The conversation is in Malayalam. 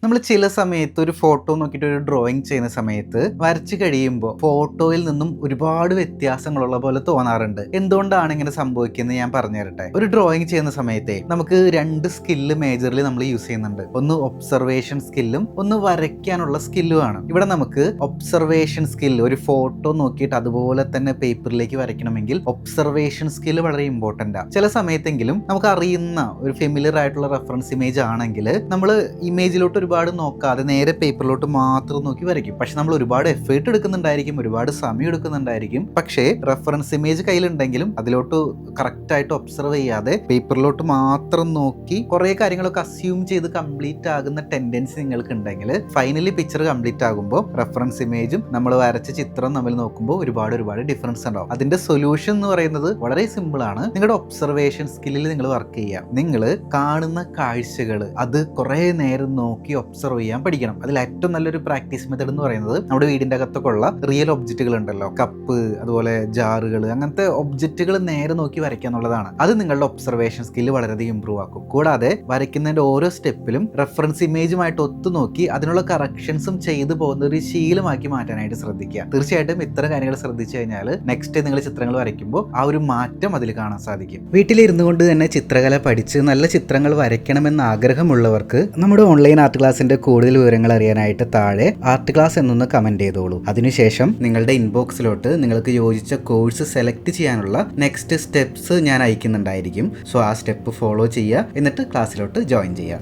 നമ്മൾ ചില സമയത്ത് ഒരു ഫോട്ടോ നോക്കിയിട്ട് ഒരു ഡ്രോയിങ് ചെയ്യുന്ന സമയത്ത് വരച്ച് കഴിയുമ്പോൾ ഫോട്ടോയിൽ നിന്നും ഒരുപാട് വ്യത്യാസങ്ങളുള്ള പോലെ തോന്നാറുണ്ട്. എന്തുകൊണ്ടാണ് ഇങ്ങനെ സംഭവിക്കുന്നത് ഞാൻ പറഞ്ഞു തരട്ടെ. ഒരു ഡ്രോയിങ് ചെയ്യുന്ന സമയത്തെ നമുക്ക് രണ്ട് സ്കില്ല് മേജർലി നമ്മൾ യൂസ് ചെയ്യുന്നുണ്ട്. ഒന്ന് ഒബ്സർവേഷൻ സ്കില്ലും ഒന്ന് വരയ്ക്കാനുള്ള സ്കില്ലുമാണ്. ഇവിടെ നമുക്ക് ഒബ്സർവേഷൻ സ്കിൽ, ഒരു ഫോട്ടോ നോക്കിയിട്ട് അതുപോലെ തന്നെ പേപ്പറിലേക്ക് വരയ്ക്കണമെങ്കിൽ ഒബ്സർവേഷൻ സ്കിൽ വളരെ ഇമ്പോർട്ടൻ്റ് ആണ്. ചില സമയത്തെങ്കിലും നമുക്ക് അറിയുന്ന ഒരു ഫെമിലിയർ ആയിട്ടുള്ള റെഫറൻസ് ഇമേജ് ആണെങ്കിൽ നമ്മൾ ഇമേജിലോട്ട് ഒരുപാട് നോക്കാതെ നേരെ പേപ്പറിലോട്ട് മാത്രം നോക്കി വരയ്ക്കും. പക്ഷെ നമ്മൾ ഒരുപാട് എഫേർട്ട് എടുക്കുന്നുണ്ടായിരിക്കും, ഒരുപാട് സമയം എടുക്കുന്നുണ്ടായിരിക്കും. പക്ഷേ റെഫറൻസ് ഇമേജ് കയ്യിലുണ്ടെങ്കിലും അതിലോട്ട് കറക്റ്റ് ആയിട്ട് ഒബ്സർവ് ചെയ്യാതെ പേപ്പറിലോട്ട് മാത്രം നോക്കി കുറെ കാര്യങ്ങളൊക്കെ അസ്യൂം ചെയ്ത് കംപ്ലീറ്റ് ആകുന്ന ടെൻഡൻസി നിങ്ങൾക്ക് ഉണ്ടെങ്കിൽ ഫൈനലി പിക്ചർ കംപ്ലീറ്റ് ആകുമ്പോൾ റെഫറൻസ് ഇമേജും നമ്മൾ വരച്ച ചിത്രം തമ്മിൽ നോക്കുമ്പോൾ ഒരുപാട് ഡിഫറൻസ് ഉണ്ടാവും. അതിന്റെ സൊല്യൂഷൻ എന്ന് പറയുന്നത് വളരെ സിമ്പിൾ ആണ്. നിങ്ങളുടെ ഒബ്സർവേഷൻ സ്കില്ലിൽ നിങ്ങൾ വർക്ക് ചെയ്യുക. നിങ്ങൾ കാണുന്ന കാഴ്ചകൾ അത് കുറെ നേരം നോക്കി ഒബ്സർവ് ചെയ്യാൻ പഠിക്കണം. അതിൽ ഏറ്റവും നല്ലൊരു പ്രാക്ടീസ് മെത്തേഡ് എന്ന് പറയുന്നത് നമ്മുടെ വീടിന്റെ അകത്തൊക്കെ ഉള്ള റിയൽ ഒബ്ജക്റ്റുകൾ ഉണ്ടല്ലോ, കപ്പ്, അതുപോലെ ജാറുകൾ, അങ്ങനത്തെ ഒബ്ജക്റ്റുകൾ നേരെ നോക്കി വരയ്ക്കുക എന്നുള്ളതാണ്. അത് നിങ്ങളുടെ ഒബ്സർവേഷൻ സ്കില്ല് വളരെയധികം ഇമ്പ്രൂവ് ആക്കും. കൂടാതെ വരയ്ക്കുന്നതിന്റെ ഓരോ സ്റ്റെപ്പിലും റെഫറൻസ് ഇമേജുമായിട്ട് ഒത്തുനോക്കി അതിനുള്ള കറക്ഷൻസും ചെയ്തു പോകുന്ന ഒരു ശീലമാക്കി മാറ്റാനായിട്ട് ശ്രദ്ധിക്കുക. തീർച്ചയായിട്ടും ഇത്തരം കാര്യങ്ങൾ ശ്രദ്ധിച്ചു കഴിഞ്ഞാൽ നെക്സ്റ്റ് നിങ്ങൾ ചിത്രങ്ങൾ വരയ്ക്കുമ്പോൾ ആ ഒരു മാറ്റം അതിൽ കാണാൻ സാധിക്കും. വീട്ടിലിരുന്നു കൊണ്ട് തന്നെ ചിത്രകല പഠിച്ച് നല്ല ചിത്രങ്ങൾ വരയ്ക്കണമെന്ന ആഗ്രഹമുള്ളവർക്ക് നമ്മുടെ ഓൺലൈൻ ആർട്ട് ക്ലാസിന്റെ കൂടുതൽ വിവരങ്ങൾ അറിയാനായിട്ട് താഴെ ആർട്ട് ക്ലാസ് എന്നൊന്ന് കമന്റ് ചെയ്തോളൂ. അതിനുശേഷം നിങ്ങളുടെ ഇൻബോക്സിലോട്ട് നിങ്ങൾക്ക് യോജിച്ച കോഴ്സ് സെലക്ട് ചെയ്യാനുള്ള നെക്സ്റ്റ് സ്റ്റെപ്സ് ഞാൻ അയക്കുന്നുണ്ടായിരിക്കും. സോ ആ സ്റ്റെപ്പ് ഫോളോ ചെയ്യുക, എന്നിട്ട് ക്ലാസ്സിലോട്ട് ജോയിൻ ചെയ്യുക.